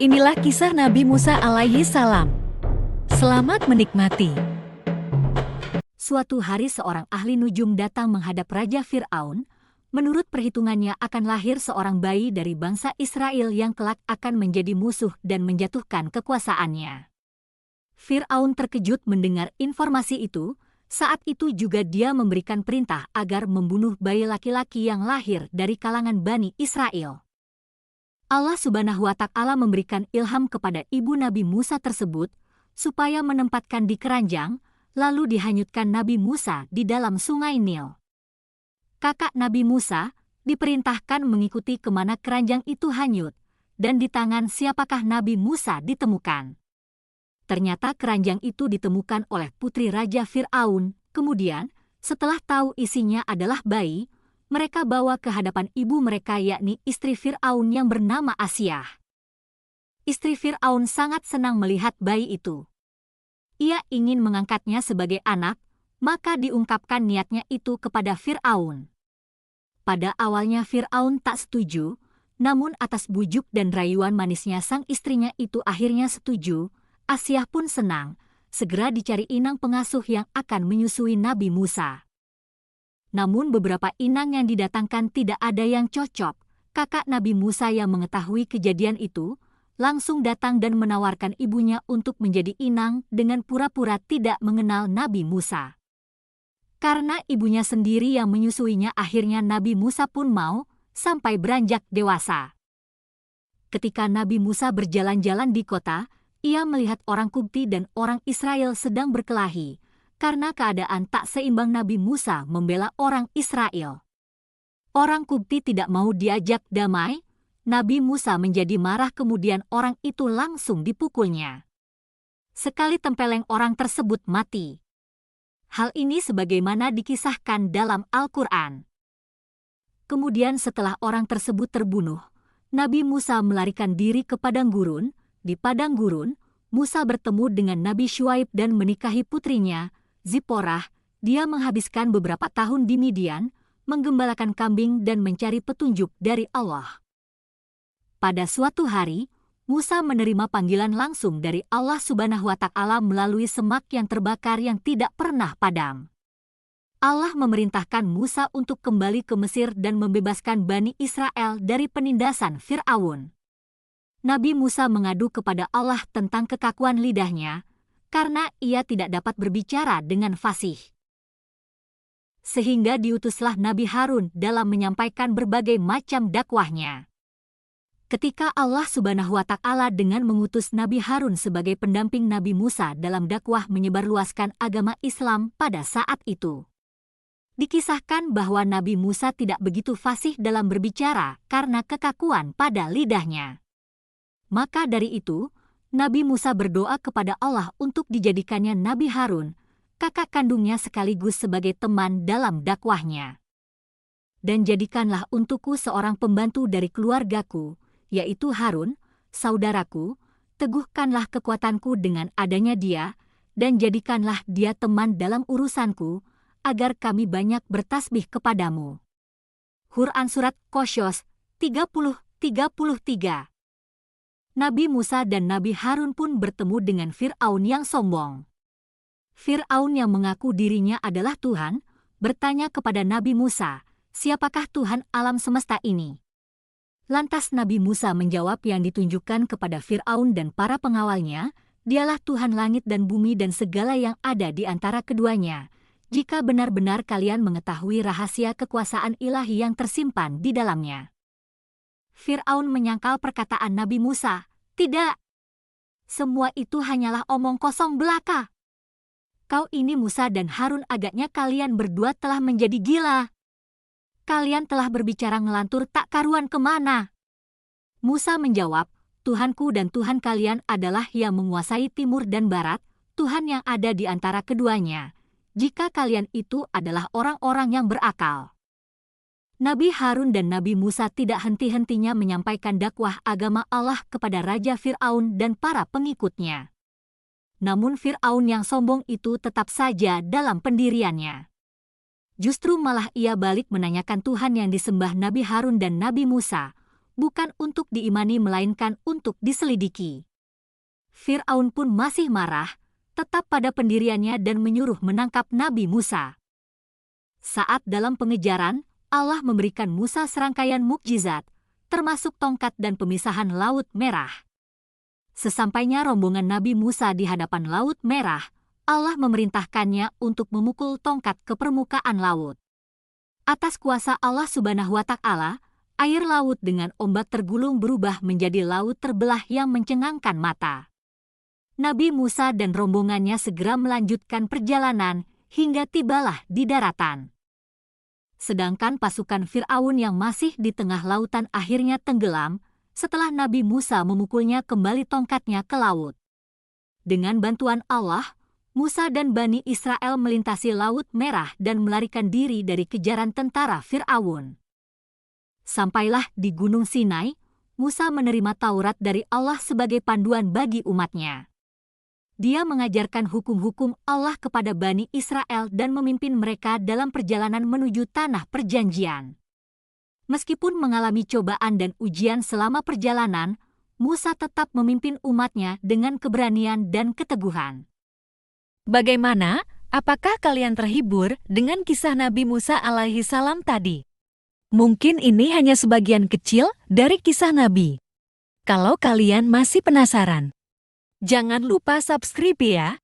Inilah kisah Nabi Musa alaihi salam. Selamat menikmati. Suatu hari seorang ahli nujum datang menghadap Raja Fir'aun. Menurut perhitungannya akan lahir seorang bayi dari bangsa Israel yang kelak akan menjadi musuh dan menjatuhkan kekuasaannya. Fir'aun terkejut mendengar informasi itu. Saat itu juga dia memberikan perintah agar membunuh bayi laki-laki yang lahir dari kalangan Bani Israel. Allah Subhanahu wa Ta'ala memberikan ilham kepada ibu Nabi Musa tersebut supaya menempatkan di keranjang, lalu dihanyutkan Nabi Musa di dalam sungai Nil. Kakak Nabi Musa diperintahkan mengikuti kemana keranjang itu hanyut, dan di tangan siapakah Nabi Musa ditemukan. Ternyata keranjang itu ditemukan oleh putri Raja Fir'aun. Kemudian, setelah tahu isinya adalah bayi, mereka bawa ke hadapan ibu mereka yakni istri Fir'aun yang bernama Asyah. Istri Fir'aun sangat senang melihat bayi itu. Ia ingin mengangkatnya sebagai anak, maka diungkapkan niatnya itu kepada Fir'aun. Pada awalnya Fir'aun tak setuju, namun atas bujuk dan rayuan manisnya sang istrinya itu akhirnya setuju. Asyah pun senang, segera dicari inang pengasuh yang akan menyusui Nabi Musa. Namun beberapa inang yang didatangkan tidak ada yang cocok. Kakak Nabi Musa yang mengetahui kejadian itu, langsung datang dan menawarkan ibunya untuk menjadi inang dengan pura-pura tidak mengenal Nabi Musa. Karena ibunya sendiri yang menyusuinya akhirnya Nabi Musa pun mau, sampai beranjak dewasa. Ketika Nabi Musa berjalan-jalan di kota, ia melihat orang Qibti dan orang Israel sedang berkelahi. Karena keadaan tak seimbang Nabi Musa membela orang Israel. Orang Qibti tidak mau diajak damai, Nabi Musa menjadi marah kemudian orang itu langsung dipukulnya. Sekali tempeleng orang tersebut mati. Hal ini sebagaimana dikisahkan dalam Al-Quran. Kemudian setelah orang tersebut terbunuh, Nabi Musa melarikan diri ke padang gurun. Di padang gurun, Musa bertemu dengan Nabi Syuaib dan menikahi putrinya, Ziporah. Dia menghabiskan beberapa tahun di Midian, menggembalakan kambing dan mencari petunjuk dari Allah. Pada suatu hari, Musa menerima panggilan langsung dari Allah Subhanahu wa Ta'ala melalui semak yang terbakar yang tidak pernah padam. Allah memerintahkan Musa untuk kembali ke Mesir dan membebaskan Bani Israel dari penindasan Fir'aun. Nabi Musa mengadu kepada Allah tentang kekakuan lidahnya, karena ia tidak dapat berbicara dengan fasih. Sehingga diutuslah Nabi Harun dalam menyampaikan berbagai macam dakwahnya. Ketika Allah Subhanahu wa Ta'ala dengan mengutus Nabi Harun sebagai pendamping Nabi Musa dalam dakwah menyebarluaskan agama Islam pada saat itu. Dikisahkan bahwa Nabi Musa tidak begitu fasih dalam berbicara karena kekakuan pada lidahnya. Maka dari itu, Nabi Musa berdoa kepada Allah untuk dijadikannya Nabi Harun, kakak kandungnya sekaligus sebagai teman dalam dakwahnya. Dan jadikanlah untukku seorang pembantu dari keluargaku, yaitu Harun, saudaraku, teguhkanlah kekuatanku dengan adanya dia, dan jadikanlah dia teman dalam urusanku, agar kami banyak bertasbih kepadamu. Quran Surat Qasas 30-33. Nabi Musa dan Nabi Harun pun bertemu dengan Fir'aun yang sombong. Fir'aun yang mengaku dirinya adalah Tuhan, bertanya kepada Nabi Musa, siapakah Tuhan alam semesta ini? Lantas Nabi Musa menjawab yang ditunjukkan kepada Fir'aun dan para pengawalnya, dialah Tuhan langit dan bumi dan segala yang ada di antara keduanya, jika benar-benar kalian mengetahui rahasia kekuasaan ilahi yang tersimpan di dalamnya. Fir'aun menyangkal perkataan Nabi Musa, tidak. Semua itu hanyalah omong kosong belaka. Kau ini Musa dan Harun agaknya kalian berdua telah menjadi gila. Kalian telah berbicara ngelantur tak karuan kemana. Musa menjawab, Tuhanku dan Tuhan kalian adalah yang menguasai timur dan barat, Tuhan yang ada di antara keduanya. Jika kalian itu adalah orang-orang yang berakal. Nabi Harun dan Nabi Musa tidak henti-hentinya menyampaikan dakwah agama Allah kepada Raja Fir'aun dan para pengikutnya. Namun Fir'aun yang sombong itu tetap saja dalam pendiriannya. Justru malah ia balik menanyakan Tuhan yang disembah Nabi Harun dan Nabi Musa, bukan untuk diimani melainkan untuk diselidiki. Fir'aun pun masih marah, tetap pada pendiriannya dan menyuruh menangkap Nabi Musa. Saat dalam pengejaran, Allah memberikan Musa serangkaian mukjizat, termasuk tongkat dan pemisahan Laut Merah. Sesampainya rombongan Nabi Musa di hadapan Laut Merah, Allah memerintahkannya untuk memukul tongkat ke permukaan laut. Atas kuasa Allah Subhanahu wa Ta'ala, air laut dengan ombak tergulung berubah menjadi laut terbelah yang mencengangkan mata. Nabi Musa dan rombongannya segera melanjutkan perjalanan hingga tibalah di daratan. Sedangkan pasukan Fir'aun yang masih di tengah lautan akhirnya tenggelam setelah Nabi Musa memukulnya kembali tongkatnya ke laut. Dengan bantuan Allah, Musa dan Bani Israel melintasi Laut Merah dan melarikan diri dari kejaran tentara Fir'aun. Sampailah di Gunung Sinai, Musa menerima Taurat dari Allah sebagai panduan bagi umatnya. Dia mengajarkan hukum-hukum Allah kepada Bani Israel dan memimpin mereka dalam perjalanan menuju tanah perjanjian. Meskipun mengalami cobaan dan ujian selama perjalanan, Musa tetap memimpin umatnya dengan keberanian dan keteguhan. Bagaimana? Apakah kalian terhibur dengan kisah Nabi Musa alaihi salam tadi? Mungkin ini hanya sebagian kecil dari kisah Nabi. Kalau kalian masih penasaran, jangan lupa subscribe ya.